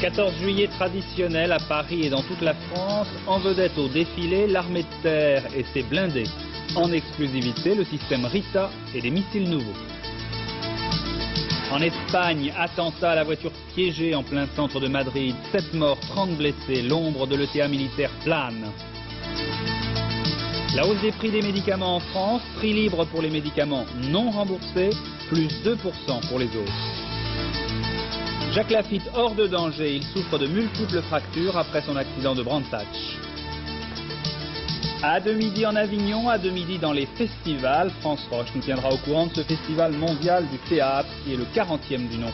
14 juillet traditionnel à Paris et dans toute la France, en vedette au défilé, l'armée de terre et ses blindés. En exclusivité, le système Rita et des missiles nouveaux. En Espagne, attentat à la voiture piégée en plein centre de Madrid. 7 morts, 30 blessés, l'ombre de l'ETA militaire plane. La hausse des prix des médicaments en France, prix libre pour les médicaments non remboursés, plus 2% pour les autres. Jacques Lafitte hors de danger, il souffre de multiples fractures après son accident de Brantach. À 2h en Avignon, à 2h dans les festivals, France Roche nous tiendra au courant de ce festival mondial du théâtre qui est le 40e du nom.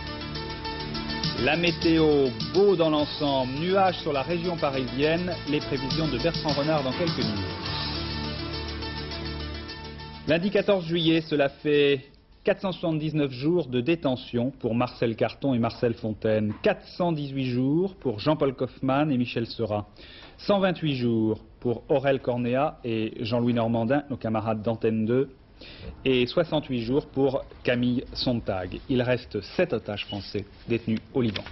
La météo, beau dans l'ensemble, nuages sur la région parisienne, les prévisions de Bertrand Renard dans quelques minutes. Lundi 14 juillet, cela fait 479 jours de détention pour Marcel Carton et Marcel Fontaine, 418 jours pour Jean-Paul Kaufmann et Michel Seurat, 128 jours pour Aurel Cornéa et Jean-Louis Normandin, nos camarades d'Antenne 2, et 68 jours pour Camille Sontag. Il reste 7 otages français détenus au Liban.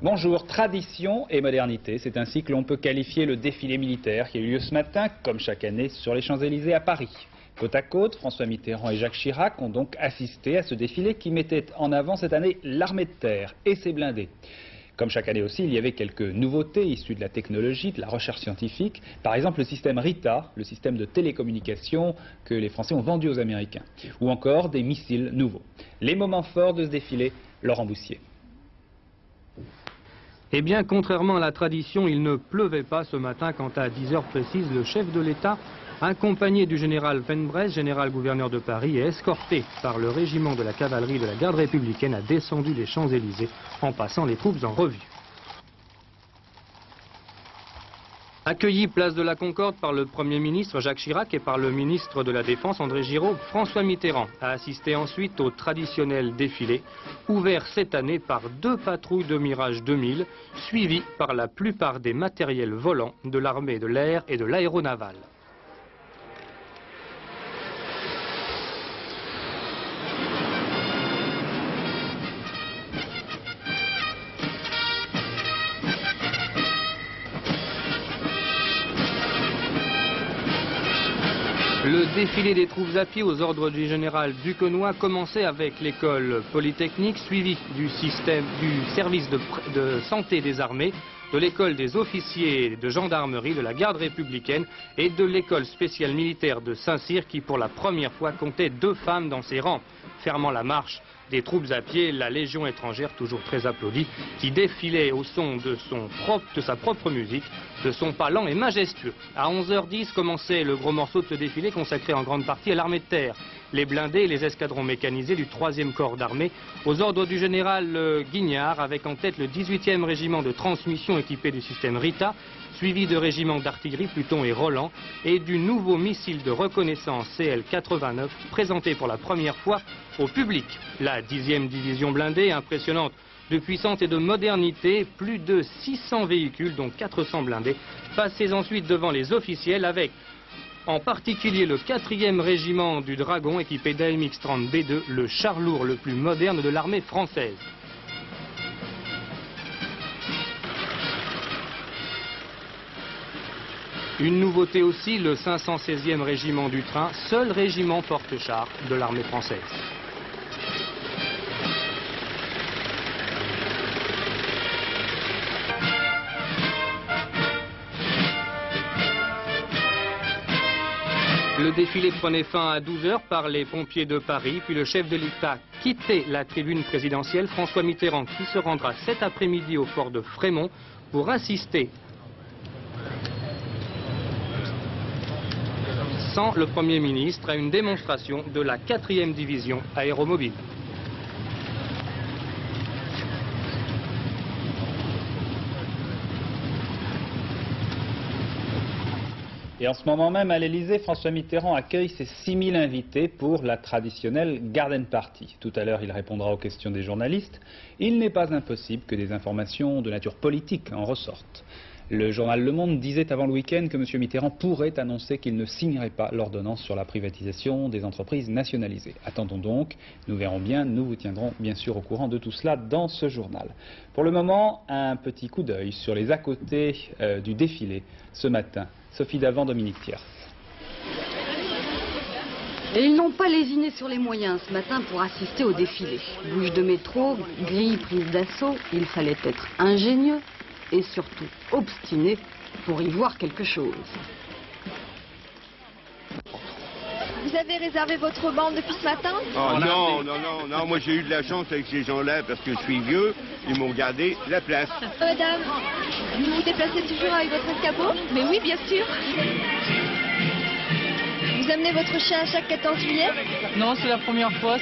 Bonjour, tradition et modernité, c'est ainsi que l'on peut qualifier le défilé militaire qui a eu lieu ce matin, comme chaque année, sur les Champs-Élysées à Paris. Côte à côte, François Mitterrand et Jacques Chirac ont donc assisté à ce défilé qui mettait en avant cette année l'armée de terre et ses blindés. Comme chaque année aussi, il y avait quelques nouveautés issues de la technologie, de la recherche scientifique. Par exemple, le système Rita, le système de télécommunication que les Français ont vendu aux Américains. Ou encore des missiles nouveaux. Les moments forts de ce défilé, Laurent Boussier. Eh bien, contrairement à la tradition, il ne pleuvait pas ce matin quand à 10h précises, le chef de l'État, accompagné du général Venbrez, général-gouverneur de Paris, et escorté par le régiment de la cavalerie de la garde républicaine, a descendu les Champs-Élysées en passant les troupes en revue. Accueilli place de la Concorde par le Premier ministre Jacques Chirac et par le ministre de la Défense André Giraud, François Mitterrand a assisté ensuite au traditionnel défilé, ouvert cette année par 2 patrouilles de Mirage 2000, suivies par la plupart des matériels volants de l'armée de l'air et de l'aéronavale. Le défilé des troupes à pied aux ordres du général Duquesnoy commençait avec l'école polytechnique, suivie du service de santé des armées, de l'école des officiers de gendarmerie de la garde républicaine et de l'école spéciale militaire de Saint-Cyr qui pour la première fois comptait 2 femmes dans ses rangs. Fermant la marche des troupes à pied, la Légion étrangère, toujours très applaudie, qui défilait au son de sa propre musique, de son pas lent et majestueux. À 11h10 commençait le gros morceau de ce défilé consacré en grande partie à l'armée de terre. Les blindés et les escadrons mécanisés du 3e corps d'armée, aux ordres du général Guignard, avec en tête le 18e régiment de transmission équipé du système Rita, suivi de régiments d'artillerie Pluton et Roland, et du nouveau missile de reconnaissance CL-89, présenté pour la première fois au public. La 10e division blindée, impressionnante de puissance et de modernité, plus de 600 véhicules, dont 400 blindés, passés ensuite devant les officiels avec en particulier le 4e régiment du Dragon équipé d'AMX-30B2, le char lourd le plus moderne de l'armée française. Une nouveauté aussi, le 516e régiment du train, seul régiment porte-char de l'armée française. Le défilé prenait fin à 12h par les pompiers de Paris, puis le chef de l'État quittait la tribune présidentielle, François Mitterrand, qui se rendra cet après-midi au fort de Frémont pour assister, sans le Premier ministre, à une démonstration de la 4e division aéromobile. Et en ce moment même, à l'Élysée, François Mitterrand accueille ses 6000 invités pour la traditionnelle Garden Party. Tout à l'heure, il répondra aux questions des journalistes. Il n'est pas impossible que des informations de nature politique en ressortent. Le journal Le Monde disait avant le week-end que M. Mitterrand pourrait annoncer qu'il ne signerait pas l'ordonnance sur la privatisation des entreprises nationalisées. Attendons donc, nous verrons bien, nous vous tiendrons bien sûr au courant de tout cela dans ce journal. Pour le moment, un petit coup d'œil sur les à-côtés du défilé ce matin. Sophie Davant, Dominique Thiers. Et ils n'ont pas lésiné sur les moyens ce matin pour assister au défilé. Bouche de métro, grille prise d'assaut, il fallait être ingénieux et surtout obstiné pour y voir quelque chose. Vous avez réservé votre banc depuis ce matin? Oh non, moi j'ai eu de la chance avec ces gens-là parce que je suis vieux, ils m'ont gardé la place. Madame, vous vous déplacez toujours avec votre escabeau? Mais oui, bien sûr. Vous amenez votre chien à chaque 14 juillet? Non, c'est la première fois.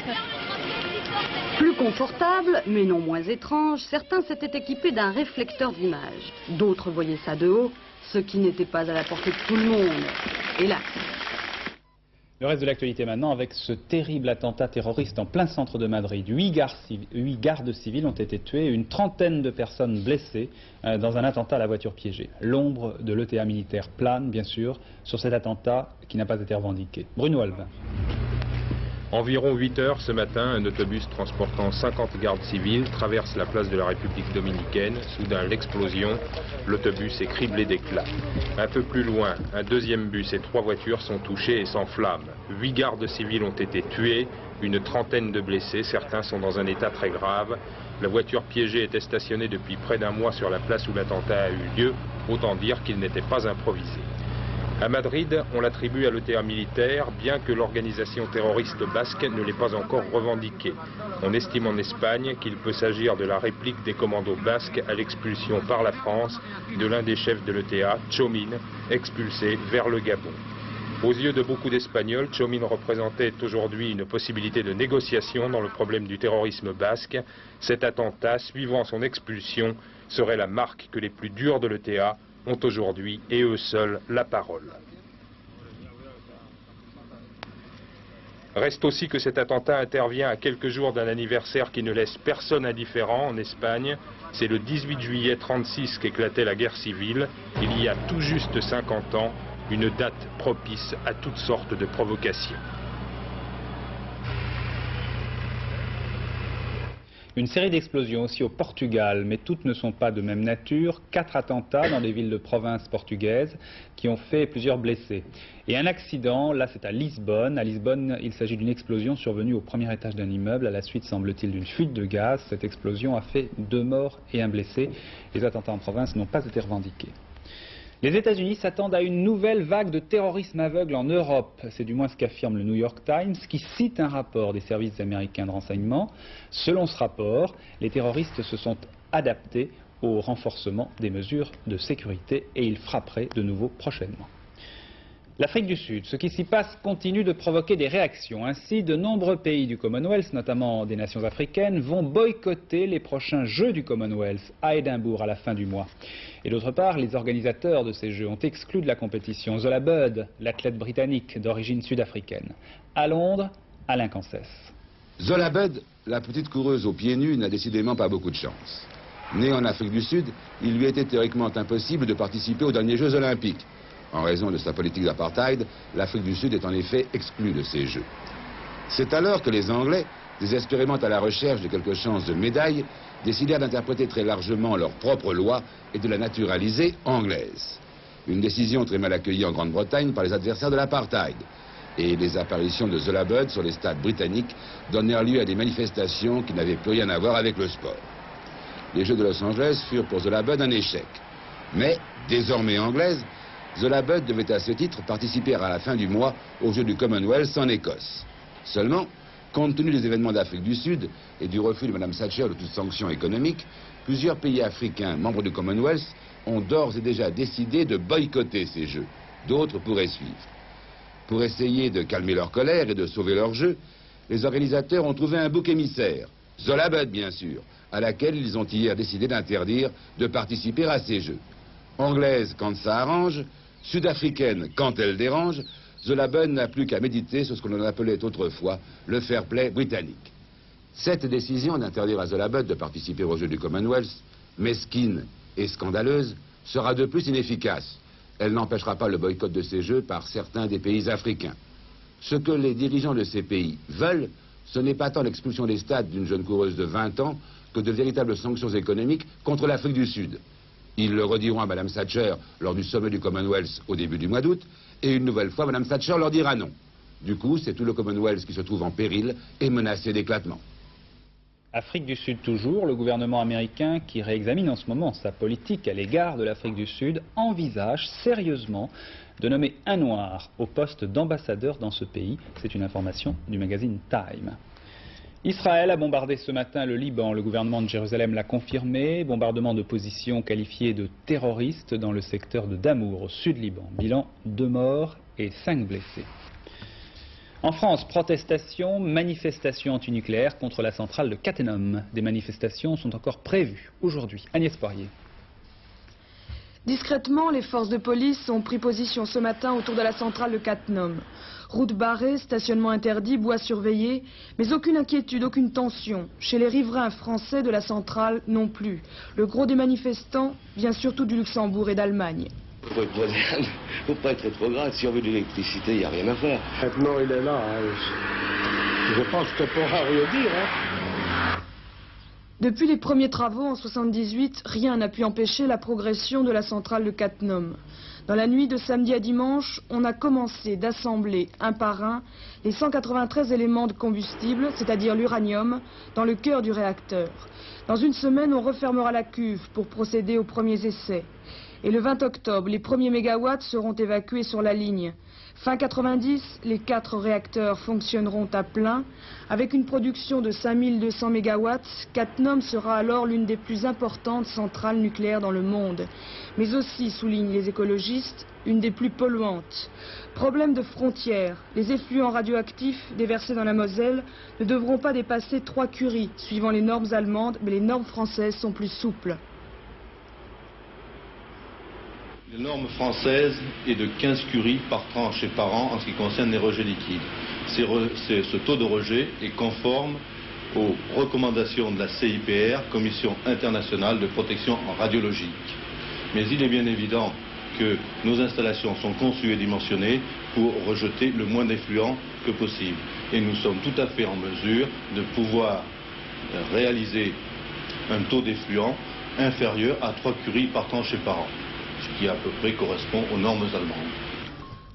Plus confortable, mais non moins étrange, certains s'étaient équipés d'un réflecteur d'image. D'autres voyaient ça de haut, ce qui n'était pas à la portée de tout le monde. Hélas. Le reste de l'actualité maintenant avec ce terrible attentat terroriste en plein centre de Madrid. 8 gardes civils ont été tués et une trentaine de personnes blessées dans un attentat à la voiture piégée. L'ombre de l'ETA militaire plane, bien sûr, sur cet attentat qui n'a pas été revendiqué. Bruno Albin. Environ 8 heures ce matin, un autobus transportant 50 gardes civils traverse la place de la République dominicaine. Soudain, l'explosion. L'autobus est criblé d'éclats. Un peu plus loin, un deuxième bus et 3 voitures sont touchées et s'enflamment. 8 gardes civils ont été tués, une trentaine de blessés. Certains sont dans un état très grave. La voiture piégée était stationnée depuis près d'un mois sur la place où l'attentat a eu lieu. Autant dire qu'il n'était pas improvisé. À Madrid, on l'attribue à l'ETA militaire, bien que l'organisation terroriste basque ne l'ait pas encore revendiquée. On estime en Espagne qu'il peut s'agir de la réplique des commandos basques à l'expulsion par la France de l'un des chefs de l'ETA, Tchomin, expulsé vers le Gabon. Aux yeux de beaucoup d'Espagnols, Tchomin représentait aujourd'hui une possibilité de négociation dans le problème du terrorisme basque. Cet attentat, suivant son expulsion, serait la marque que les plus durs de l'ETA ont aujourd'hui, et eux seuls, la parole. Reste aussi que cet attentat intervient à quelques jours d'un anniversaire qui ne laisse personne indifférent en Espagne. C'est le 18 juillet 1936 qu'éclatait la guerre civile, il y a tout juste 50 ans, une date propice à toutes sortes de provocations. Une série d'explosions aussi au Portugal, mais toutes ne sont pas de même nature. 4 attentats dans des villes de province portugaises qui ont fait plusieurs blessés. Et un accident, là c'est à Lisbonne. À Lisbonne, il s'agit d'une explosion survenue au premier étage d'un immeuble, à la suite, semble-t-il, d'une fuite de gaz. Cette explosion a fait 2 morts et 1 blessé. Les attentats en province n'ont pas été revendiqués. Les États-Unis s'attendent à une nouvelle vague de terrorisme aveugle en Europe. C'est du moins ce qu'affirme le New York Times, qui cite un rapport des services américains de renseignement. Selon ce rapport, les terroristes se sont adaptés au renforcement des mesures de sécurité et ils frapperaient de nouveau prochainement. L'Afrique du Sud, ce qui s'y passe continue de provoquer des réactions. Ainsi, de nombreux pays du Commonwealth, notamment des nations africaines, vont boycotter les prochains Jeux du Commonwealth à Édimbourg à la fin du mois. Et d'autre part, les organisateurs de ces Jeux ont exclu de la compétition Zola Budd, l'athlète britannique d'origine sud-africaine. À Londres, Alain Cancès. Zola Budd, la petite coureuse aux pieds nus, n'a décidément pas beaucoup de chance. Née en Afrique du Sud, il lui était théoriquement impossible de participer aux derniers Jeux olympiques. En raison de sa politique d'apartheid, l'Afrique du Sud est en effet exclue de ces Jeux. C'est alors que les Anglais, désespérément à la recherche de quelques chances de médaille, décidèrent d'interpréter très largement leurs propres lois et de la naturaliser anglaise. Une décision très mal accueillie en Grande-Bretagne par les adversaires de l'apartheid. Et les apparitions de Zola Budd sur les stades britanniques donnèrent lieu à des manifestations qui n'avaient plus rien à voir avec le sport. Les Jeux de Los Angeles furent pour Zola Budd un échec. Mais, désormais anglaise, Zola Budd devait à ce titre participer à la fin du mois aux Jeux du Commonwealth en Écosse. Seulement, compte tenu des événements d'Afrique du Sud et du refus de Mme Thatcher de toute sanction économique, plusieurs pays africains membres du Commonwealth ont d'ores et déjà décidé de boycotter ces Jeux. D'autres pourraient suivre. Pour essayer de calmer leur colère et de sauver leurs Jeux, les organisateurs ont trouvé un bouc émissaire, Zola Budd bien sûr, à laquelle ils ont hier décidé d'interdire de participer à ces Jeux. Anglaise quand ça arrange, sud-africaine quand elle dérange, Zola Budd n'a plus qu'à méditer sur ce que l'on appelait autrefois le fair play britannique. Cette décision d'interdire à Zola Budd de participer aux Jeux du Commonwealth, mesquine et scandaleuse, sera de plus inefficace. Elle n'empêchera pas le boycott de ces Jeux par certains des pays africains. Ce que les dirigeants de ces pays veulent, ce n'est pas tant l'expulsion des stades d'une jeune coureuse de 20 ans que de véritables sanctions économiques contre l'Afrique du Sud. Ils le rediront à Mme Thatcher lors du sommet du Commonwealth au début du mois d'août, et une nouvelle fois, Mme Thatcher leur dira non. Du coup, c'est tout le Commonwealth qui se trouve en péril et menacé d'éclatement. Afrique du Sud toujours, le gouvernement américain qui réexamine en ce moment sa politique à l'égard de l'Afrique du Sud envisage sérieusement de nommer un noir au poste d'ambassadeur dans ce pays. C'est une information du magazine Time. Israël a bombardé ce matin le Liban. Le gouvernement de Jérusalem l'a confirmé. Bombardement de positions qualifiées de terroristes dans le secteur de Damour, au sud Liban. Bilan 2 morts et 5 blessés. En France, protestations, manifestations antinucléaires contre la centrale de Cattenom. Des manifestations sont encore prévues aujourd'hui. Agnès Poirier. Discrètement, les forces de police ont pris position ce matin autour de la centrale de Cattenom. Route barrée, stationnement interdit, bois surveillé, mais aucune inquiétude, aucune tension. Chez les riverains français de la centrale non plus. Le gros des manifestants vient surtout du Luxembourg et d'Allemagne. Il faut être moderne, faut pas être rétrograde. Si on veut de l'électricité, il n'y a rien à faire. Maintenant, il est là. Je pense que pourra rien dire. Depuis les premiers travaux en 1978, rien n'a pu empêcher la progression de la centrale de Cattenom. Dans la nuit de samedi à dimanche, on a commencé d'assembler un par un les 193 éléments de combustible, c'est-à-dire l'uranium, dans le cœur du réacteur. Dans une semaine, on refermera la cuve pour procéder aux premiers essais. Et le 20 octobre, les premiers mégawatts seront évacués sur la ligne. Fin 90, les 4 réacteurs fonctionneront à plein. Avec une production de 5200 mégawatts, Cattenom sera alors l'une des plus importantes centrales nucléaires dans le monde. Mais aussi, soulignent les écologistes, une des plus polluantes. Problème de frontières. Les effluents radioactifs déversés dans la Moselle ne devront pas dépasser 3 curies, suivant les normes allemandes, mais les normes françaises sont plus souples. La norme française est de 15 curies par tranche et par an en ce qui concerne les rejets liquides. Ce taux de rejet est conforme aux recommandations de la CIPR, Commission internationale de protection radiologique. Mais il est bien évident que nos installations sont conçues et dimensionnées pour rejeter le moins d'effluents que possible. Et nous sommes tout à fait en mesure de pouvoir réaliser un taux d'effluent inférieur à 3 curies par tranche et par an, ce qui à peu près correspond aux normes allemandes.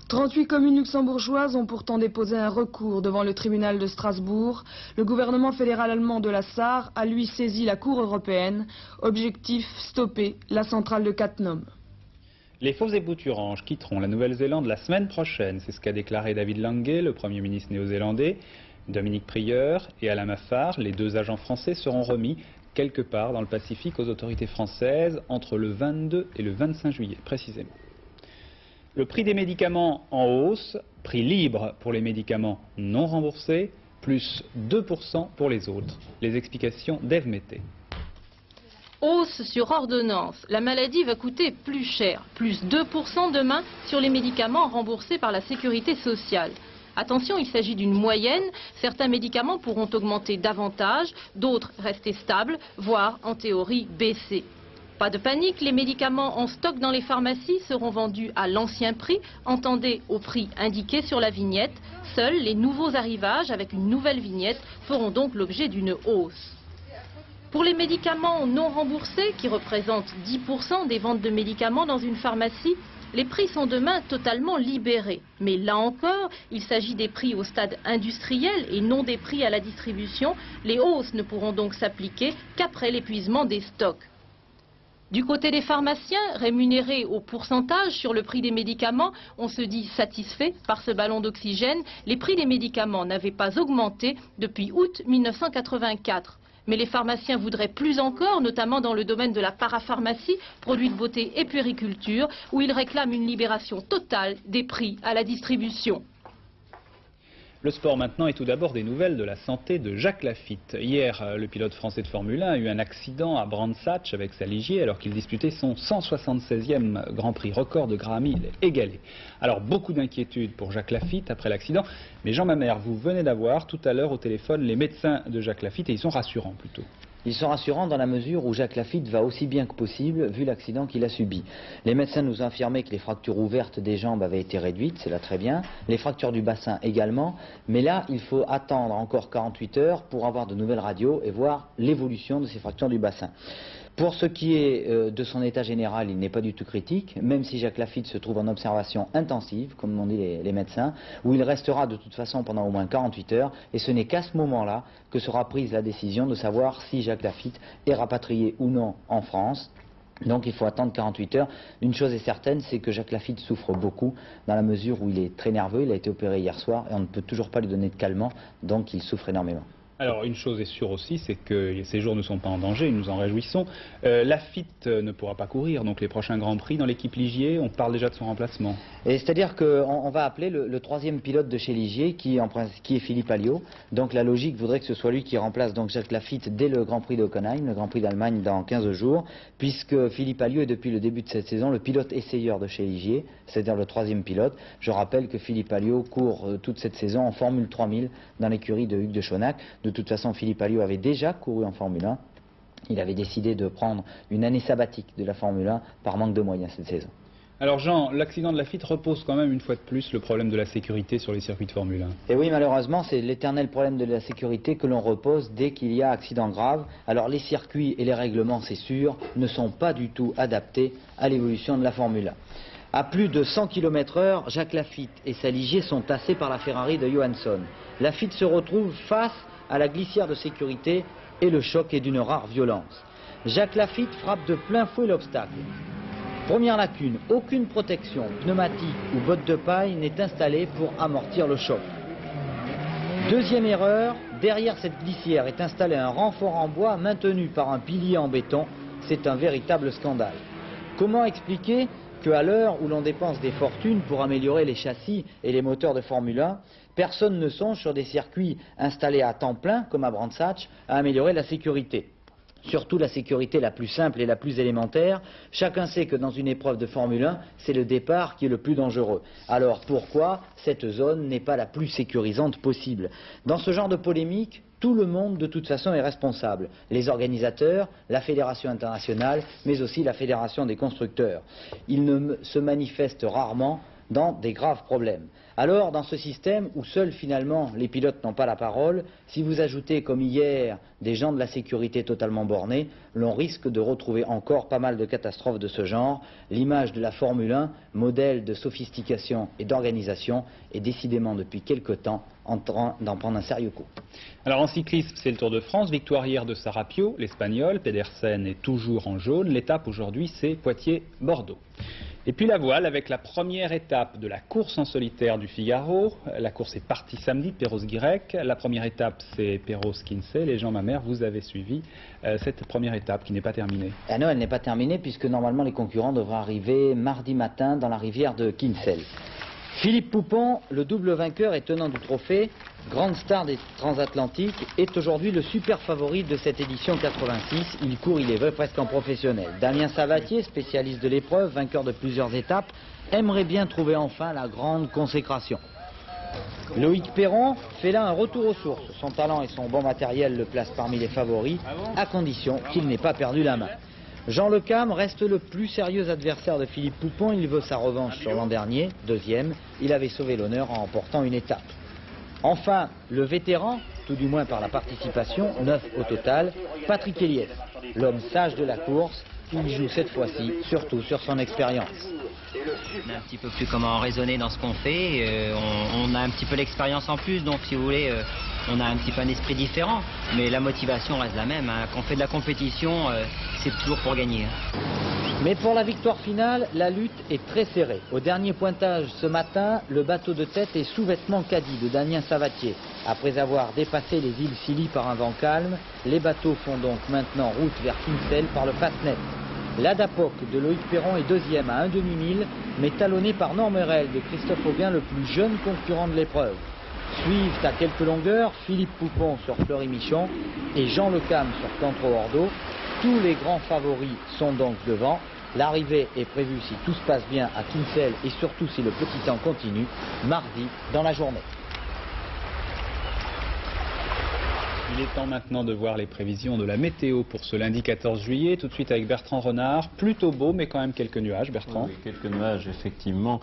38 communes luxembourgeoises ont pourtant déposé un recours devant le tribunal de Strasbourg. Le gouvernement fédéral allemand de la Sarre a lui saisi la Cour européenne. Objectif, stopper la centrale de Cattenom. Les faux ébouturanges quitteront la Nouvelle-Zélande la semaine prochaine. C'est ce qu'a déclaré David Lange, le Premier ministre néo-zélandais. Dominique Prieur et Alain Maffard, les 2 agents français, seront remis quelque part dans le Pacifique aux autorités françaises entre le 22 et le 25 juillet précisément. Le prix des médicaments en hausse, prix libre pour les médicaments non remboursés, plus 2% pour les autres. Les explications d'Ève Mété. Hausse sur ordonnance. La maladie va coûter plus cher, plus 2% demain sur les médicaments remboursés par la sécurité sociale. Attention, il s'agit d'une moyenne. Certains médicaments pourront augmenter davantage, d'autres rester stables, voire en théorie baisser. Pas de panique, les médicaments en stock dans les pharmacies seront vendus à l'ancien prix, entendez au prix indiqué sur la vignette. Seuls les nouveaux arrivages avec une nouvelle vignette feront donc l'objet d'une hausse. Pour les médicaments non remboursés, qui représentent 10% des ventes de médicaments dans une pharmacie, les prix sont demain totalement libérés. Mais là encore, il s'agit des prix au stade industriel et non des prix à la distribution. Les hausses ne pourront donc s'appliquer qu'après l'épuisement des stocks. Du côté des pharmaciens, rémunérés au pourcentage sur le prix des médicaments, on se dit satisfait par ce ballon d'oxygène. Les prix des médicaments n'avaient pas augmenté depuis août 1984. Mais les pharmaciens voudraient plus encore, notamment dans le domaine de la parapharmacie, produits de beauté et puériculture, où ils réclament une libération totale des prix à la distribution. Le sport maintenant et tout d'abord des nouvelles de la santé de Jacques Laffite. Hier, le pilote français de Formule 1 a eu un accident à Brands Hatch avec sa Ligier alors qu'il disputait son 176e Grand Prix, record de Grammy, il est égalé. Alors beaucoup d'inquiétudes pour Jacques Laffite après l'accident, mais Jean Mamère, vous venez d'avoir tout à l'heure au téléphone les médecins de Jacques Laffite et ils sont rassurants plutôt. Ils sont rassurants dans la mesure où Jacques Laffite va aussi bien que possible vu l'accident qu'il a subi. Les médecins nous ont affirmé que les fractures ouvertes des jambes avaient été réduites, c'est là très bien, les fractures du bassin également, mais là il faut attendre encore 48 heures pour avoir de nouvelles radios et voir l'évolution de ces fractures du bassin. Pour ce qui est de son état général, il n'est pas du tout critique, même si Jacques Laffite se trouve en observation intensive, comme l'ont dit les médecins, où il restera de toute façon pendant au moins 48 heures, et ce n'est qu'à ce moment-là que sera prise la décision de savoir si Jacques Laffite est rapatrié ou non en France. Donc il faut attendre 48 heures. Une chose est certaine, c'est que Jacques Laffite souffre beaucoup, dans la mesure où il est très nerveux, il a été opéré hier soir, et on ne peut toujours pas lui donner de calmant, donc il souffre énormément. Alors une chose est sûre aussi, c'est que ces jours ne sont pas en danger, nous en réjouissons. Laffite ne pourra pas courir, donc les prochains Grands Prix dans l'équipe Ligier, on parle déjà de son remplacement. C'est-à-dire qu'on va appeler le troisième pilote de chez Ligier, qui est Philippe Alliot. Donc la logique voudrait que ce soit lui qui remplace donc Jacques Laffite dès le Grand Prix de Hockenheim, le Grand Prix d'Allemagne dans 15 jours, puisque Philippe Alliot est depuis le début de cette saison le pilote essayeur de chez Ligier, c'est-à-dire le troisième pilote. Je rappelle que Philippe Alliot court toute cette saison en Formule 3000 dans l'écurie de Hugues de Chaunac. De toute façon, Philippe Alliot avait déjà couru en Formule 1. Il avait décidé de prendre une année sabbatique de la Formule 1 par manque de moyens cette saison. Alors Jean, l'accident de Laffite repose quand même une fois de plus le problème de la sécurité sur les circuits de Formule 1. Et oui, malheureusement, c'est l'éternel problème de la sécurité que l'on repose dès qu'il y a accident grave. Alors les circuits et les règlements, c'est sûr, ne sont pas du tout adaptés à l'évolution de la Formule 1. À plus de 100 km/h, Jacques Laffite et sa Ligier sont tassés par la Ferrari de Johansson. Laffite se retrouve face à la glissière de sécurité et le choc est d'une rare violence. Jacques Laffite frappe de plein fouet l'obstacle. Première lacune, aucune protection, pneumatique ou botte de paille n'est installée pour amortir le choc. Deuxième erreur, derrière cette glissière est installé un renfort en bois maintenu par un pilier en béton. C'est un véritable scandale. Comment expliquer qu'à l'heure où l'on dépense des fortunes pour améliorer les châssis et les moteurs de Formule 1, personne ne songe sur des circuits installés à temps plein, comme à Brands Hatch, à améliorer la sécurité. Surtout la sécurité la plus simple et la plus élémentaire. Chacun sait que dans une épreuve de Formule 1, c'est le départ qui est le plus dangereux. Alors pourquoi cette zone n'est pas la plus sécurisante possible? Dans ce genre de polémique, tout le monde de toute façon est responsable. Les organisateurs, la Fédération internationale, mais aussi la Fédération des constructeurs. Ils ne se manifestent rarement dans des graves problèmes. Alors, dans ce système où seuls finalement les pilotes n'ont pas la parole, si vous ajoutez comme hier des gens de la sécurité totalement bornés, l'on risque de retrouver encore pas mal de catastrophes de ce genre. L'image de la Formule 1, modèle de sophistication et d'organisation, est décidément depuis quelque temps en train d'en prendre un sérieux coup. Alors en cyclisme, c'est le Tour de France, victoire hier de Sarapio, l'Espagnol, Pedersen est toujours en jaune. L'étape aujourd'hui, c'est Poitiers-Bordeaux. Et puis la voile avec la première étape de la course en solitaire du Figaro. La course est partie samedi de Perros-Guirec. La première étape, c'est Perros-Kinsey. Les gens, ma mère, vous avez suivi cette première étape qui n'est pas terminée. Ah non, elle n'est pas terminée puisque normalement les concurrents devraient arriver mardi matin dans la rivière de Kinsey. Philippe Poupon, le double vainqueur et tenant du trophée, grande star des transatlantiques, est aujourd'hui le super favori de cette édition 86. Il court, il est vrai, presque en professionnel. Damien Savatier, spécialiste de l'épreuve, vainqueur de plusieurs étapes, aimerait bien trouver enfin la grande consécration. Loïc Perron fait là un retour aux sources. Son talent et son bon matériel le placent parmi les favoris, à condition qu'il n'ait pas perdu la main. Jean Le Cam reste le plus sérieux adversaire de Philippe Poupon. Il veut sa revanche sur l'an dernier, deuxième. Il avait sauvé l'honneur en remportant une étape. Enfin, le vétéran, tout du moins par la participation, 9 au total, Patrick Eliès, l'homme sage de la course. Il joue cette fois-ci surtout sur son expérience. On a un petit peu plus comment raisonner dans ce qu'on fait, on a un petit peu l'expérience en plus, donc si vous voulez, on a un petit peu un esprit différent, mais la motivation reste la même, hein. Quand on fait de la compétition, c'est toujours pour gagner. Mais pour la victoire finale, la lutte est très serrée. Au dernier pointage ce matin, le bateau de tête est sous-vêtement caddie de Damien Savatier. Après avoir dépassé les îles Scilly par un vent calme, les bateaux font donc maintenant route vers Kinsey par le Fastnet. L'Adapoc de Loïc Perron est deuxième à un demi-mille, mais talonné par Normerel de Christophe Auguin, le plus jeune concurrent de l'épreuve. Suivent à quelques longueurs Philippe Poupon sur Fleury-Michon et Jean Le Cam sur Cantreau-Ordo. Tous les grands favoris sont donc devant. L'arrivée est prévue, si tout se passe bien, à Kinsey et surtout si le petit temps continue, mardi dans la journée. Il est temps maintenant de voir les prévisions de la météo pour ce lundi 14 juillet. Tout de suite avec Bertrand Renard. Plutôt beau, mais quand même quelques nuages, Bertrand. Oui, quelques nuages, effectivement.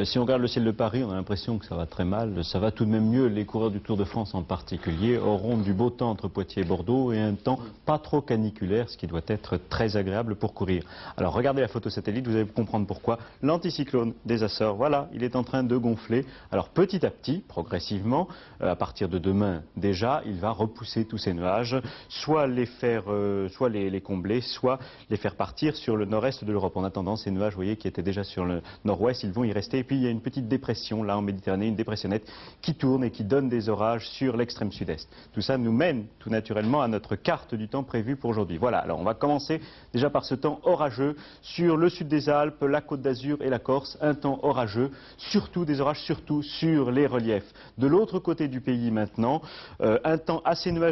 Si on regarde le ciel de Paris, on a l'impression que ça va très mal. Ça va tout de même mieux. Les coureurs du Tour de France en particulier auront du beau temps entre Poitiers et Bordeaux et un temps pas trop caniculaire, ce qui doit être très agréable pour courir. Alors regardez la photo satellite, vous allez comprendre pourquoi. L'anticyclone des Açores, voilà, il est en train de gonfler. Alors petit à petit, progressivement, à partir de demain déjà, il va repousser tous ces nuages, soit les combler, soit les faire partir sur le nord-est de l'Europe. En attendant, ces nuages, vous voyez, qui étaient déjà sur le nord-ouest, ils vont y rester. Et puis il y a une petite dépression là en Méditerranée, une dépressionnette qui tourne et qui donne des orages sur l'extrême sud-est. Tout ça nous mène tout naturellement à notre carte du temps prévue pour aujourd'hui. Voilà, alors on va commencer déjà par ce temps orageux sur le sud des Alpes, la Côte d'Azur et la Corse. Un temps orageux, surtout des orages, surtout sur les reliefs. De l'autre côté du pays maintenant, un temps assez nuageux.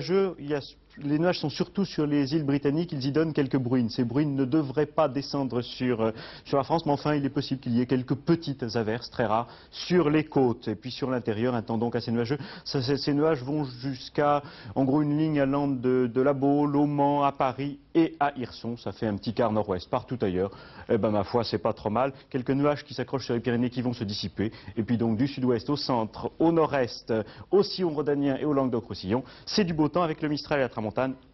Les nuages sont surtout sur les îles britanniques, ils y donnent quelques bruines. Ces bruines ne devraient pas descendre sur la France, mais enfin il est possible qu'il y ait quelques petites averses très rares sur les côtes. Et puis sur l'intérieur, un temps donc assez nuageux. Ces nuages vont jusqu'à, en gros, une ligne allant de La Baule, au Mans, à Paris et à Hirson. Ça fait un petit quart nord-ouest. Partout ailleurs, eh ben, ma foi, c'est pas trop mal. Quelques nuages qui s'accrochent sur les Pyrénées qui vont se dissiper. Et puis donc du sud-ouest au centre, au nord-est, au sillon rhodanien et au Languedoc-Roussillon, c'est du beau temps avec le Mistral et la Tramontane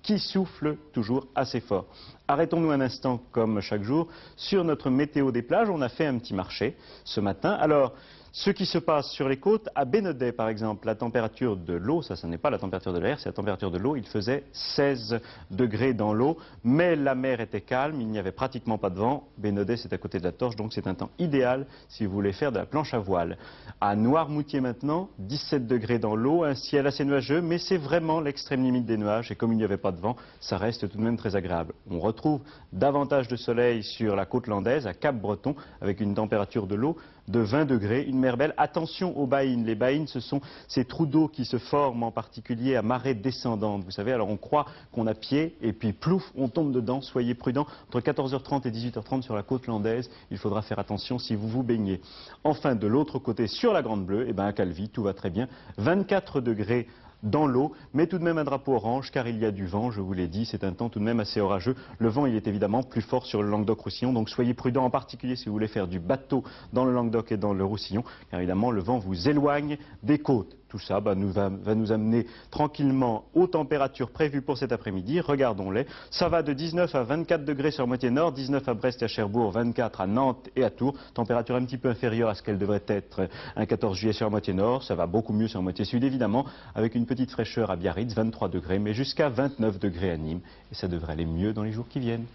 qui souffle toujours assez fort. Arrêtons-nous un instant, comme chaque jour, sur notre météo des plages. On a fait un petit marché ce matin. Alors, ce qui se passe sur les côtes, à Bénodet par exemple, la température de l'eau, ça n'est pas la température de l'air, c'est la température de l'eau, il faisait 16 degrés dans l'eau, mais la mer était calme, il n'y avait pratiquement pas de vent. Bénodet c'est à côté de la Torche, donc c'est un temps idéal si vous voulez faire de la planche à voile. À Noirmoutier maintenant, 17 degrés dans l'eau, un ciel assez nuageux, mais c'est vraiment l'extrême limite des nuages, et comme il n'y avait pas de vent, ça reste tout de même très agréable. On retrouve davantage de soleil sur la côte landaise, à Cap-Breton, avec une température de l'eau de 20 degrés, une mer belle. Attention aux baïnes. Les baïnes, ce sont ces trous d'eau qui se forment en particulier à marée descendante. Vous savez, alors on croit qu'on a pied et puis plouf, on tombe dedans. Soyez prudents. Entre 14h30 et 18h30 sur la côte landaise, il faudra faire attention si vous vous baignez. Enfin, de l'autre côté, sur la Grande Bleue, eh ben, à Calvi, tout va très bien. 24 degrés dans l'eau, mais tout de même un drapeau orange car il y a du vent, je vous l'ai dit, c'est un temps tout de même assez orageux. Le vent, il est évidemment plus fort sur le Languedoc-Roussillon, donc soyez prudents en particulier si vous voulez faire du bateau dans le Languedoc et dans le Roussillon, car évidemment le vent vous éloigne des côtes. Tout ça va nous amener tranquillement aux températures prévues pour cet après-midi. Regardons-les. Ça va de 19 à 24 degrés sur la moitié nord, 19 à Brest et à Cherbourg, 24 à Nantes et à Tours. Température un petit peu inférieure à ce qu'elle devrait être un 14 juillet sur la moitié nord. Ça va beaucoup mieux sur la moitié sud, évidemment, avec une petite fraîcheur à Biarritz, 23 degrés, mais jusqu'à 29 degrés à Nîmes. Et ça devrait aller mieux dans les jours qui viennent.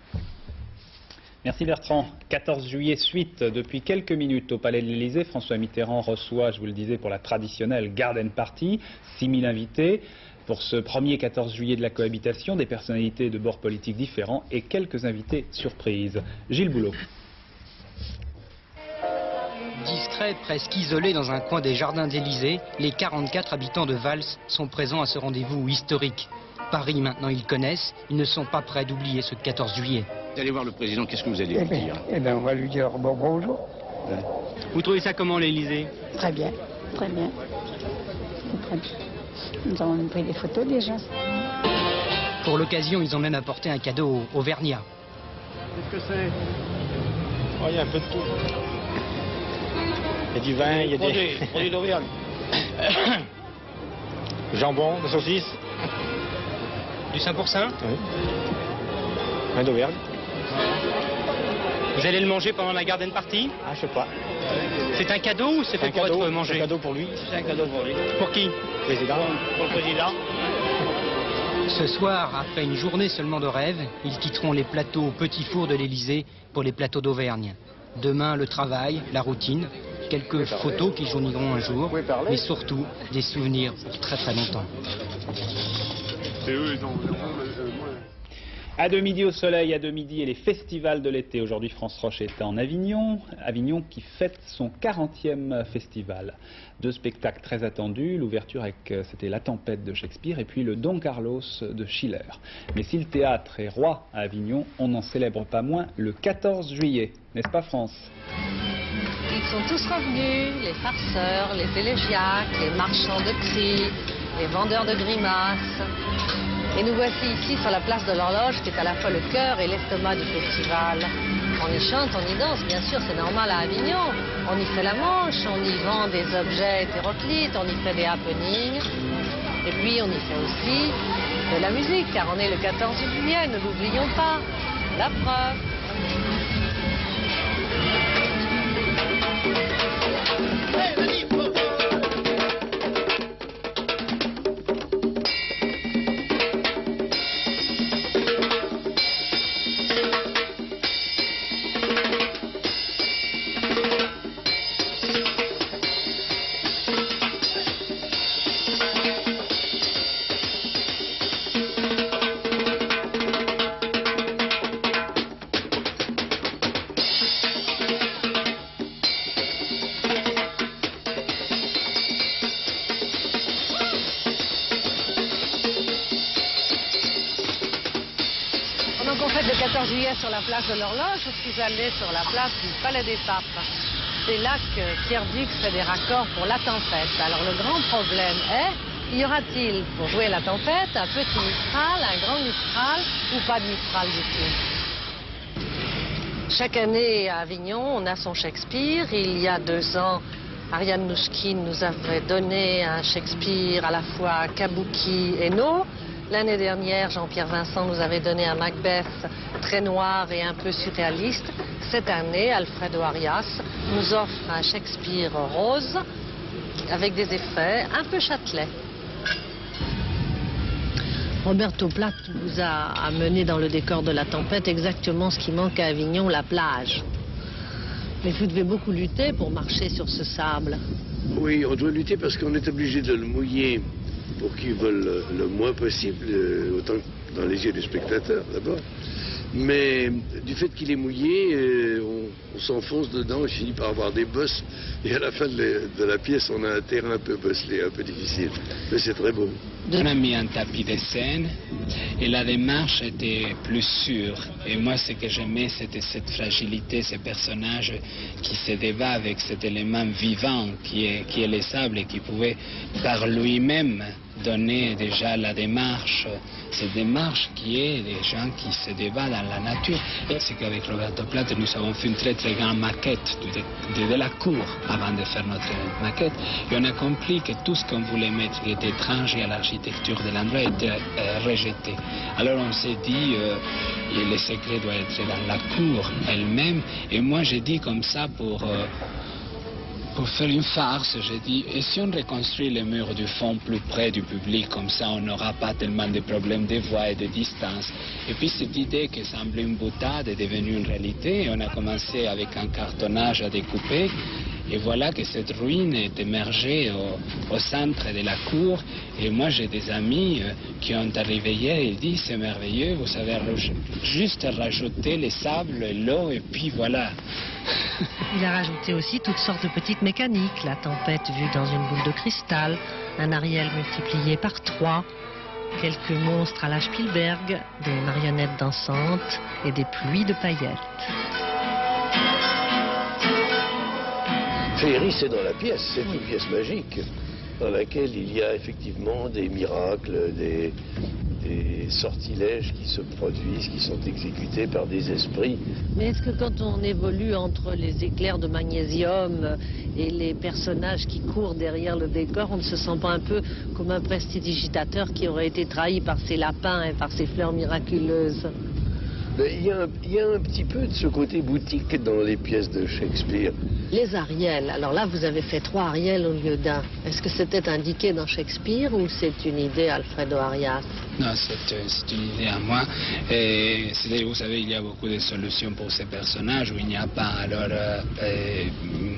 Merci Bertrand. 14 juillet, suite. Depuis quelques minutes au Palais de l'Élysée, François Mitterrand reçoit, je vous le disais, pour la traditionnelle Garden Party, 6000 invités. Pour ce premier 14 juillet de la cohabitation, des personnalités de bords politiques différents et quelques invités surprises. Gilles Boulot. Discrets, presque isolés dans un coin des jardins d'Élysée, les 44 habitants de Vals sont présents à ce rendez-vous historique. Paris, maintenant, ils connaissent. Ils ne sont pas prêts d'oublier ce 14 juillet. Vous allez voir le président, qu'est-ce que vous allez lui dire? Eh bien, on va lui dire bonjour. Ouais. Vous trouvez ça comment, l'Élysée? Très bien, très bien. Très bien. Nous avons pris des photos déjà. Pour l'occasion, ils ont même apporté un cadeau au Auvergnat. Qu'est-ce que c'est? Oh, il y a un peu de tout. Il y a du vin, il y a des produits d'Auvergne. Jambon, de saucisse. Du Saint-Pourçain? Oui. Vin d'Auvergne. Vous allez le manger pendant la garden party? Ah, je sais pas. C'est un cadeau ou c'est fait pour être mangé? C'est un cadeau pour lui. C'est un cadeau pour lui. Pour qui? Président. Pour le président. Ce soir, après une journée seulement de rêve, ils quitteront les plateaux au petit four de l'Élysée pour les plateaux d'Auvergne. Demain, le travail, la routine, quelques photos qui jauniront un jour, mais surtout des souvenirs pour très très longtemps. À deux midi au soleil, à deux midi et les festivals de l'été. Aujourd'hui, France Roche est en Avignon. Avignon qui fête son 40e festival. Deux spectacles très attendus. L'ouverture c'était La Tempête de Shakespeare et puis le Don Carlos de Schiller. Mais si le théâtre est roi à Avignon, on n'en célèbre pas moins le 14 juillet. N'est-ce pas, France? Ils sont tous revenus, les farceurs, les élégiaques, les marchands de cris, les vendeurs de grimaces. Et nous voici ici sur la place de l'Horloge, qui est à la fois le cœur et l'estomac du festival. On y chante, on y danse, bien sûr, c'est normal à Avignon. On y fait la manche, on y vend des objets hétéroclites, on y fait des happenings. Et puis on y fait aussi de la musique, car on est le 14 juillet, ne l'oublions pas. La preuve. Donc en fait, le 14 juillet sur la place de l'Horloge, je suis allée sur la place du Palais des Papes. C'est là que Pierre Dux fait des raccords pour La Tempête. Alors le grand problème est, y aura-t-il pour jouer La Tempête un petit Mistral, un grand Mistral ou pas de Mistral du tout? Chaque année à Avignon, on a son Shakespeare. Il y a 2 ans, Ariane Nouchkine nous avait donné un Shakespeare à la fois kabuki et no. L'année dernière, Jean-Pierre Vincent nous avait donné un Macbeth très noir et un peu surréaliste. Cette année, Alfredo Arias nous offre un Shakespeare rose avec des effets un peu Châtelet. Roberto Platt vous a amené dans le décor de La Tempête exactement ce qui manque à Avignon, la plage. Mais vous devez beaucoup lutter pour marcher sur ce sable. Oui, on doit lutter parce qu'on est obligé de le mouiller pour qu'il vole le moins possible, autant que dans les yeux du spectateur d'abord. Mais du fait qu'il est mouillé, on s'enfonce dedans et finit par avoir des bosses. Et à la fin de la pièce, on a un terrain un peu bosselé, un peu difficile. Mais c'est très beau. On a mis un tapis de scène et la démarche était plus sûre. Et moi, ce que j'aimais, c'était cette fragilité, ce personnage qui se débat avec cet élément vivant qui est le sable et qui pouvait par lui-même donner déjà la démarche, cette démarche qui est des gens qui se débattent dans la nature. Et c'est qu'avec Roberto Platt, nous avons fait une très très grande maquette de la cour avant de faire notre maquette. Et on a compris que tout ce qu'on voulait mettre qui était étranger à l'architecture de l'endroit était rejeté. Alors on s'est dit, le secret doit être dans la cour elle-même. Et moi j'ai dit comme ça pour faire une farce, j'ai dit, et si on reconstruit les murs du fond plus près du public, comme ça on n'aura pas tellement de problèmes de voix et de distance. Et puis cette idée qui semblait une boutade est devenue une réalité. On a commencé avec un cartonnage à découper, et voilà que cette ruine est émergée au centre de la cour. Et moi j'ai des amis qui ont arrivé hier et dit, c'est merveilleux, vous savez juste rajouter les sables, l'eau, et puis voilà. Il a rajouté aussi toutes sortes de petites mécaniques. La tempête vue dans une boule de cristal, un Ariel multiplié par 3, quelques monstres à la Spielberg, des marionnettes dansantes et des pluies de paillettes. Féerie, c'est dans la pièce, c'est une pièce magique dans laquelle il y a effectivement des miracles, des sortilèges qui se produisent, qui sont exécutés par des esprits. Mais est-ce que quand on évolue entre les éclairs de magnésium et les personnages qui courent derrière le décor, on ne se sent pas un peu comme un prestidigitateur qui aurait été trahi par ses lapins et par ses fleurs miraculeuses? Il y a un petit peu de ce côté boutique dans les pièces de Shakespeare. Les Ariel, alors là vous avez fait 3 Ariel au lieu d'un. Est-ce que c'était indiqué dans Shakespeare ou c'est une idée Alfredo Arias? Non, c'est une idée à moi. Et vous savez, il y a beaucoup de solutions pour ces personnages où il n'y a pas. Alors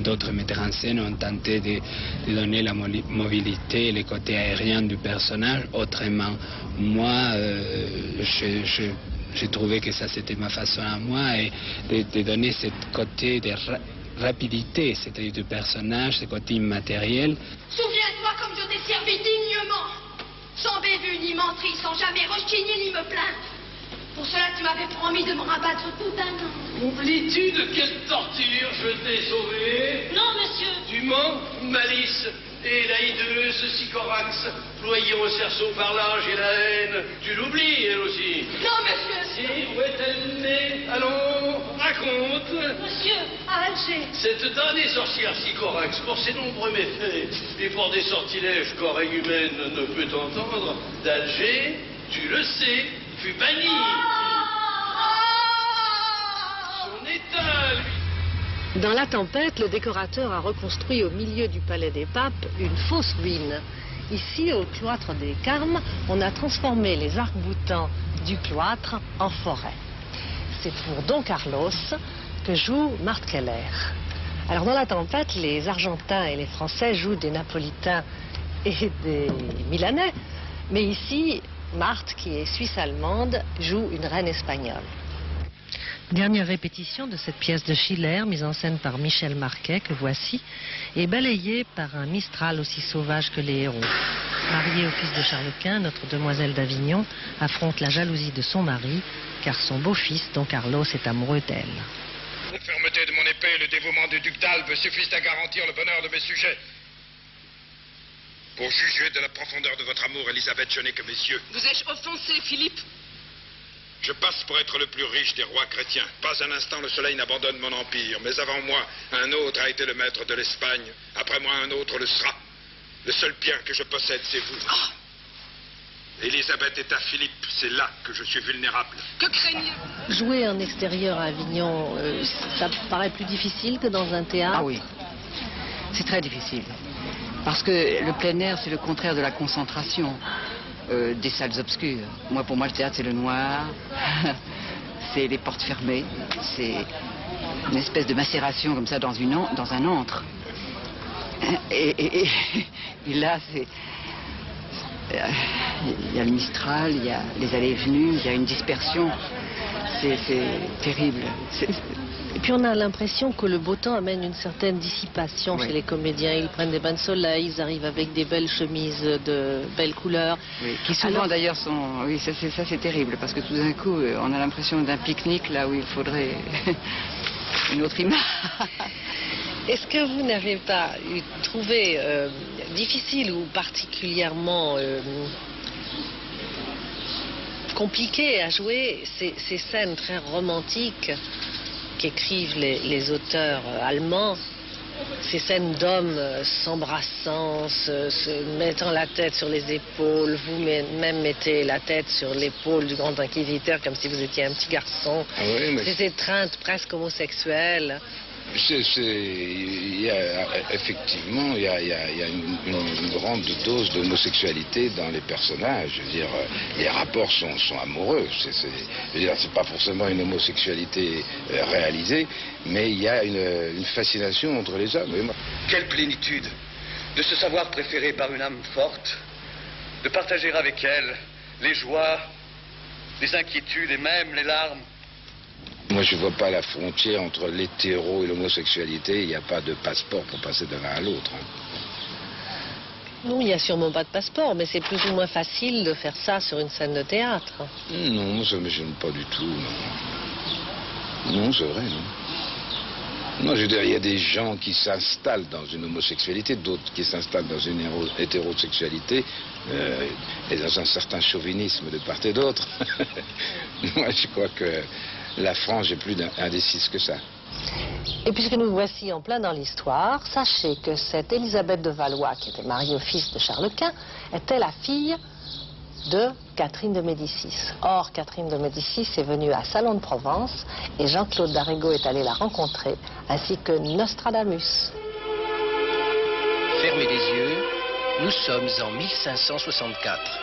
d'autres metteurs en scène ont tenté de donner la mobilité et le côté aérien du personnage autrement. Moi, j'ai trouvé que ça c'était ma façon à moi et de donner ce côté de rapidité, c'est-à-dire du personnage, ce côté immatériel. Souviens-toi comme je t'ai servi dignement, sans bévue ni menterie, sans jamais rechigner ni me plaindre. Pour cela tu m'avais promis de me rabattre tout un an. Oublies-tu de quelle torture je t'ai sauvé? Non, monsieur. Tu mens, Malice? Et la hideuse Sycorax, ployée au cerceau par l'âge et la haine, tu l'oublies, elle aussi. Non, monsieur. Si, où est-elle née? Allons, raconte. Monsieur, à Alger. Cette damnée sorcière Sycorax, pour ses nombreux méfaits et pour des sortilèges qu'oreille humaine ne peut entendre, d'Alger, tu le sais, fut bannie. Son état, lui. Dans La Tempête, le décorateur a reconstruit au milieu du palais des papes une fausse ruine. Ici, au cloître des Carmes, on a transformé les arcs-boutants du cloître en forêt. C'est pour Don Carlos que joue Marthe Keller. Alors dans La Tempête, les Argentins et les Français jouent des Napolitains et des Milanais. Mais ici, Marthe, qui est suisse-allemande, joue une reine espagnole. Dernière répétition de cette pièce de Schiller, mise en scène par Michel Marquet, que voici, et balayée par un Mistral aussi sauvage que les héros. Mariée au fils de Charles Quint, notre demoiselle d'Avignon affronte la jalousie de son mari, car son beau-fils, Don Carlos, est amoureux d'elle. La fermeté de mon épée et le dévouement du duc d'Albe suffisent à garantir le bonheur de mes sujets. Pour juger de la profondeur de votre amour, Elisabeth, je n'ai que mes yeux. Vous ai-je offensé, Philippe? Je passe pour être le plus riche des rois chrétiens. Pas un instant le soleil n'abandonne mon empire. Mais avant moi, un autre a été le maître de l'Espagne. Après moi, un autre le sera. Le seul bien que je possède, c'est vous. Elisabeth est à Philippe. C'est là que je suis vulnérable. Que craignez-vous? Jouer en extérieur à Avignon, ça paraît plus difficile que dans un théâtre? Ah oui, c'est très difficile. Parce que le plein air, c'est le contraire de la concentration. Des salles obscures. Pour moi, le théâtre, c'est le noir, c'est les portes fermées, c'est une espèce de macération comme ça dans un antre. Et là, c'est... Il y a le Mistral, il y a les allées et venues, il y a une dispersion. C'est terrible. Et puis on a l'impression que le beau temps amène une certaine dissipation chez les comédiens. Ils prennent des bains de soleil, ils arrivent avec des belles chemises de belles couleurs. Oui, qui souvent d'ailleurs sont... Oui, ça c'est terrible, parce que tout d'un coup, on a l'impression d'un pique-nique là où il faudrait une autre image. Est-ce que vous n'avez pas trouvé difficile ou particulièrement compliqué à jouer ces scènes très romantiques qu'écrivent les auteurs allemands, ces scènes d'hommes s'embrassant, se mettant la tête sur les épaules, vous-même mettez la tête sur l'épaule du grand inquisiteur comme si vous étiez un petit garçon, ces étreintes presque homosexuelles. Effectivement, il y a une grande dose d'homosexualité dans les personnages. Je veux dire, les rapports sont amoureux. C'est pas forcément une homosexualité réalisée, mais il y a une fascination entre les hommes. Quelle plénitude de se savoir préféré par une âme forte, de partager avec elle les joies, les inquiétudes et même les larmes. Moi, je ne vois pas la frontière entre l'hétéro et l'homosexualité. Il n'y a pas de passeport pour passer de l'un à l'autre. Non, il n'y a sûrement pas de passeport, mais c'est plus ou moins facile de faire ça sur une scène de théâtre. Non, ça ne me gêne pas du tout. Non, c'est vrai, non. Non, je veux dire, il y a des gens qui s'installent dans une homosexualité, d'autres qui s'installent dans une hétérosexualité, et dans un certain chauvinisme de part et d'autre. Moi, je crois que la frange est plus indécise que ça. Et puisque nous voici en plein dans l'histoire, sachez que cette Élisabeth de Valois, qui était mariée au fils de Charles Quint, était la fille de Catherine de Médicis. Or, Catherine de Médicis est venue à Salon de Provence et Jean-Claude Darrigo est allé la rencontrer, ainsi que Nostradamus. Fermez les yeux, nous sommes en 1564.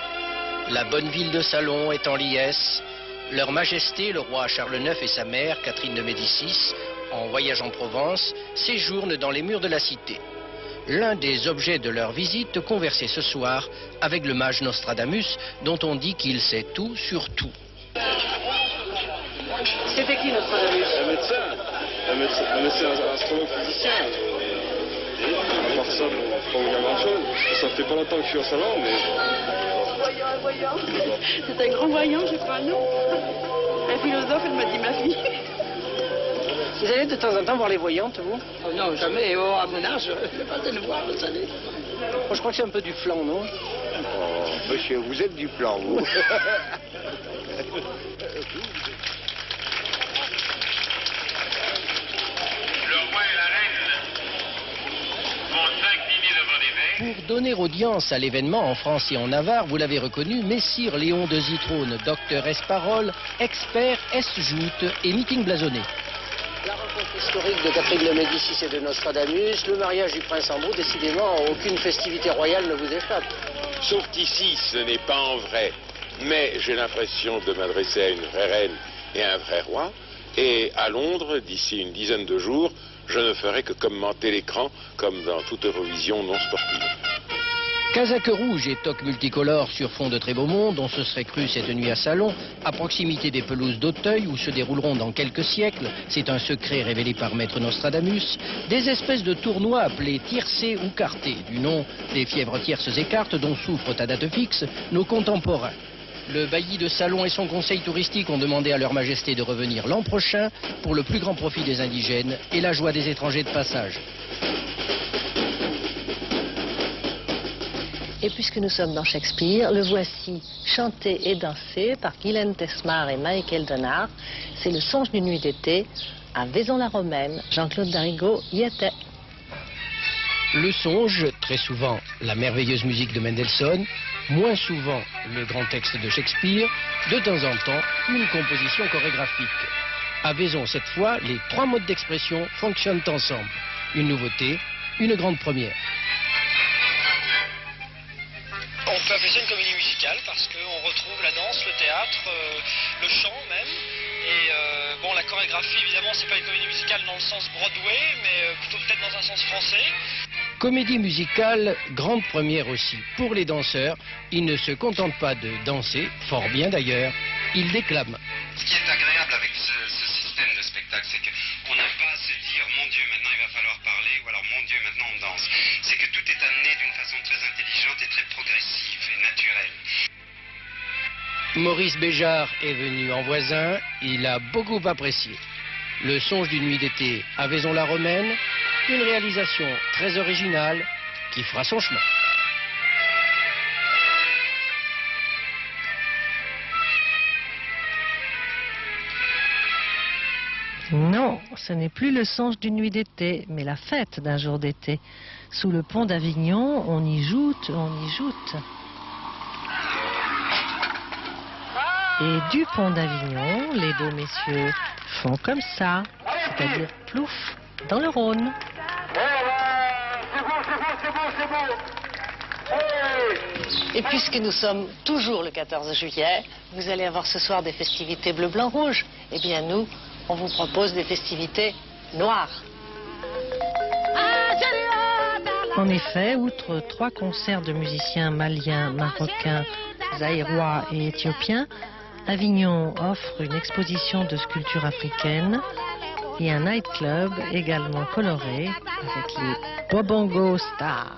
La bonne ville de Salon est en liesse. Leur Majesté, le roi Charles IX et sa mère, Catherine de Médicis, en voyage en Provence, séjournent dans les murs de la cité. L'un des objets de leur visite de converser ce soir avec le mage Nostradamus, dont on dit qu'il sait tout sur tout. C'était qui Nostradamus? Un médecin astrologue physicien. À part ça, pas grand-chose. Ça fait pas longtemps que je suis au salon, mais... Un voyant. C'est un grand voyant, je crois, non? Un philosophe, elle m'a dit ma fille. Vous allez de temps en temps voir les voyantes, vous? Non, jamais. À mon âge, je ne vais pas de le voir, vous savez. je crois que c'est un peu du flan, non? Oh, monsieur, vous êtes du flan, vous. Pour donner audience à l'événement en France et en Navarre, vous l'avez reconnu, Messire Léon de Zitrone, docteur S-Parole, expert S-Joute et meeting blasonné. La rencontre historique de Catherine de Médicis et de Nostradamus, le mariage du prince Andrew, décidément, aucune festivité royale ne vous échappe. Sauf qu'ici, ce n'est pas en vrai. Mais j'ai l'impression de m'adresser à une vraie reine et à un vrai roi. Et à Londres, d'ici une dizaine de jours, je ne ferai que commenter l'écran, comme dans toute Eurovision non sportive. Casaque rouge et toque multicolore sur fond de très beau monde, on se serait cru cette nuit à Salon, à proximité des pelouses d'Auteuil où se dérouleront dans quelques siècles, c'est un secret révélé par maître Nostradamus, des espèces de tournois appelés tiercés ou cartés, du nom des fièvres tierces et cartes dont souffrent à date fixe nos contemporains. Le bailli de Salon et son conseil touristique ont demandé à leur majesté de revenir l'an prochain pour le plus grand profit des indigènes et la joie des étrangers de passage. Et puisque nous sommes dans Shakespeare, le voici chanté et dansé par Guylaine Tesmar et Michael Donard. C'est le songe d'une nuit d'été à Vaison-la-Romaine. Jean-Claude Darigo y était. Le songe, très souvent la merveilleuse musique de Mendelssohn, moins souvent le grand texte de Shakespeare, de temps en temps une composition chorégraphique. À Vaison, cette fois, les trois modes d'expression fonctionnent ensemble. Une nouveauté, une grande première. On peut appeler ça une comédie musicale parce qu'on retrouve la danse, le théâtre, le chant même. Et bon, la chorégraphie, évidemment, c'est pas une comédie musicale dans le sens Broadway, mais plutôt peut-être dans un sens français. Comédie musicale, grande première aussi. Pour les danseurs, ils ne se contentent pas de danser, fort bien d'ailleurs, ils déclament. Ce qui est agréable avec ce système de spectacle, c'est qu'on n'a pas à se dire « Mon Dieu, maintenant il va falloir parler » ou alors « Mon Dieu, maintenant on danse ». C'est que tout est amené d'une façon très intelligente et très progressive et naturelle. Maurice Béjart est venu en voisin, il a beaucoup apprécié. Le songe d'une nuit d'été à Vaison-la-Romaine, une réalisation très originale qui fera son chemin. Non, ce n'est plus le songe d'une nuit d'été, mais la fête d'un jour d'été. Sous le pont d'Avignon, on y joute, on y joute. Et du pont d'Avignon, les deux messieurs font comme ça, c'est-à-dire plouf, dans le Rhône. Et puisque nous sommes toujours le 14 juillet, vous allez avoir ce soir des festivités bleu-blanc-rouge. Eh bien nous, on vous propose des festivités noires. En effet, outre 3 concerts de musiciens maliens, marocains, zaïrois et éthiopiens, Avignon offre une exposition de sculptures africaines et un nightclub également coloré avec les Bobongo Stars.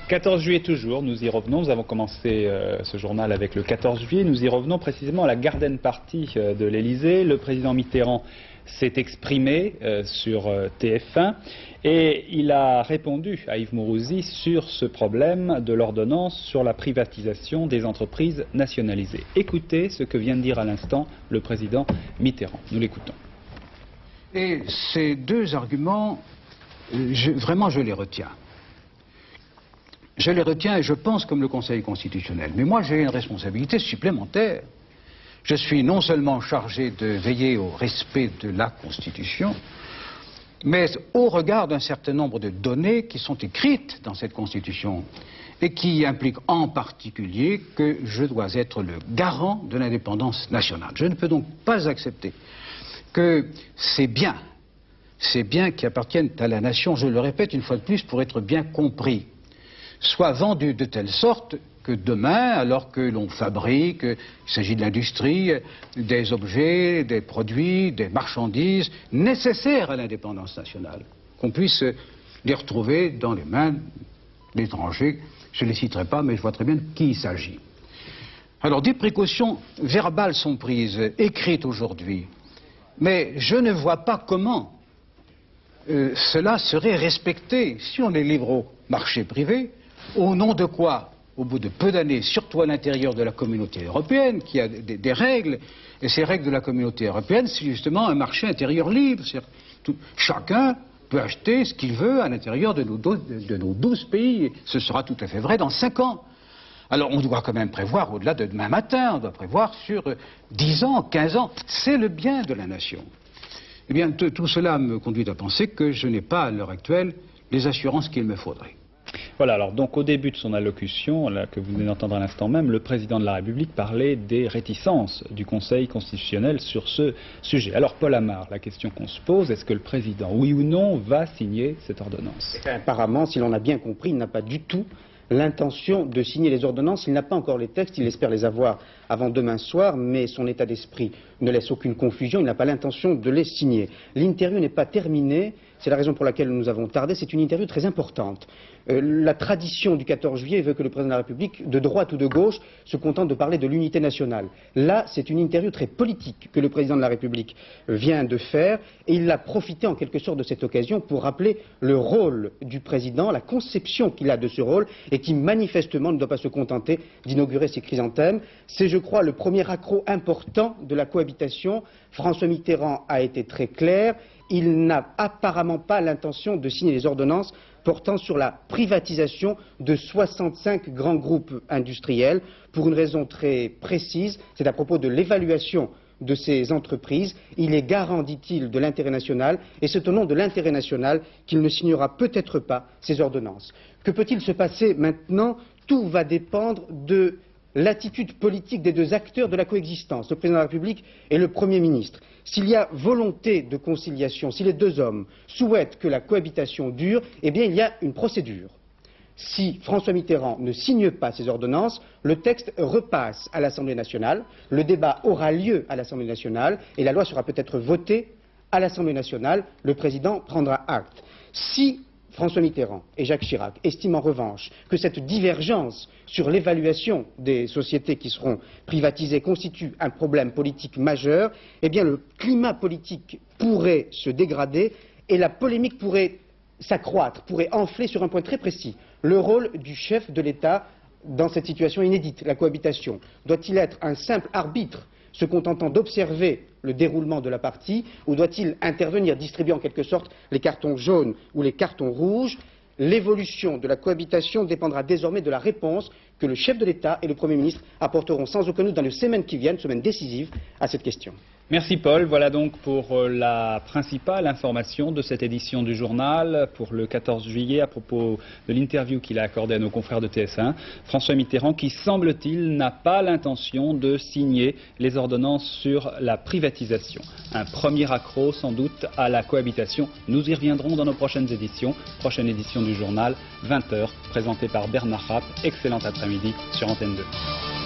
« 14 juillet toujours, nous y revenons, nous avons commencé ce journal avec le 14 juillet, nous y revenons précisément à la Garden Party de l'Élysée. Le président Mitterrand s'est exprimé sur TF1 et il a répondu à Yves Mourouzi sur ce problème de l'ordonnance sur la privatisation des entreprises nationalisées. Écoutez ce que vient de dire à l'instant le président Mitterrand. Nous l'écoutons. Et ces deux arguments, vraiment je les retiens. Je les retiens et je pense comme le Conseil constitutionnel. Mais moi, j'ai une responsabilité supplémentaire. Je suis non seulement chargé de veiller au respect de la Constitution, mais au regard d'un certain nombre de données qui sont écrites dans cette Constitution et qui impliquent en particulier que je dois être le garant de l'indépendance nationale. Je ne peux donc pas accepter que ces biens ces biens qui appartiennent à la nation, je le répète une fois de plus pour être bien compris, soient vendus de telle sorte que demain, alors que l'on fabrique, il s'agit de l'industrie, des objets, des produits, des marchandises nécessaires à l'indépendance nationale, qu'on puisse les retrouver dans les mains d'étrangers. Je ne les citerai pas, mais je vois très bien de qui il s'agit. Alors, des précautions verbales sont prises, écrites aujourd'hui, mais je ne vois pas comment cela serait respecté si on les livre au marché privé, au nom de quoi, au bout de peu d'années, surtout à l'intérieur de la communauté européenne, qui a des règles, et ces règles de la communauté européenne, c'est justement un marché intérieur libre. Chacun peut acheter ce qu'il veut à l'intérieur de nos 12 pays, et ce sera tout à fait vrai dans 5 ans. Alors on doit quand même prévoir au-delà de demain matin, on doit prévoir sur 10 ans, 15 ans, c'est le bien de la nation. Eh bien, tout cela me conduit à penser que je n'ai pas à l'heure actuelle les assurances qu'il me faudrait. Voilà, alors donc au début de son allocution, là, que vous venez d'entendre à l'instant même, le président de la République parlait des réticences du Conseil constitutionnel sur ce sujet. Alors Paul Amar, la question qu'on se pose, est-ce que le président, oui ou non, va signer cette ordonnance? Apparemment, si l'on a bien compris, il n'a pas du tout l'intention de signer les ordonnances. Il n'a pas encore les textes, il espère les avoir avant demain soir, mais son état d'esprit ne laisse aucune confusion, il n'a pas l'intention de les signer. L'interview n'est pas terminée, c'est la raison pour laquelle nous avons tardé, c'est une interview très importante. La tradition du 14 juillet veut que le président de la République, de droite ou de gauche, se contente de parler de l'unité nationale. Là, c'est une interview très politique que le président de la République vient de faire, et il a profité en quelque sorte de cette occasion pour rappeler le rôle du président, la conception qu'il a de ce rôle, et qui manifestement ne doit pas se contenter d'inaugurer ses chrysanthèmes. C'est, je crois, le premier accroc important de la cohabitation. François Mitterrand a été très clair, il n'a apparemment pas l'intention de signer les ordonnances portant sur la privatisation de 65 grands groupes industriels, pour une raison très précise, c'est à propos de l'évaluation de ces entreprises. Il est garant, dit-il, de l'intérêt national, et c'est au nom de l'intérêt national qu'il ne signera peut-être pas ces ordonnances. Que peut-il se passer maintenant? Tout va dépendre de l'attitude politique des deux acteurs de la coexistence, le président de la République et le Premier ministre. S'il y a volonté de conciliation, si les deux hommes souhaitent que la cohabitation dure, eh bien il y a une procédure. Si François Mitterrand ne signe pas ces ordonnances, le texte repasse à l'Assemblée nationale, le débat aura lieu à l'Assemblée nationale et la loi sera peut-être votée à l'Assemblée nationale, le président prendra acte. Si François Mitterrand et Jacques Chirac estiment en revanche que cette divergence sur l'évaluation des sociétés qui seront privatisées constitue un problème politique majeur, eh bien le climat politique pourrait se dégrader et la polémique pourrait s'accroître, pourrait enfler sur un point très précis. Le rôle du chef de l'État dans cette situation inédite, la cohabitation. Doit-il être un simple arbitre se contentant d'observer le déroulement de la partie, ou doit-il intervenir, distribuer en quelque sorte les cartons jaunes ou les cartons rouges? L'évolution de la cohabitation dépendra désormais de la réponse que le chef de l'État et le Premier ministre apporteront sans aucun doute dans les semaines qui viennent, semaines décisives, à cette question. Merci Paul. Voilà donc pour la principale information de cette édition du journal pour le 14 juillet à propos de l'interview qu'il a accordée à nos confrères de TF1. François Mitterrand qui, semble-t-il, n'a pas l'intention de signer les ordonnances sur la privatisation. Un premier accroc sans doute à la cohabitation. Nous y reviendrons dans nos prochaines éditions. Prochaine édition du journal, 20 h, présentée par Bernard Rapp. Excellent après-midi sur Antenne 2.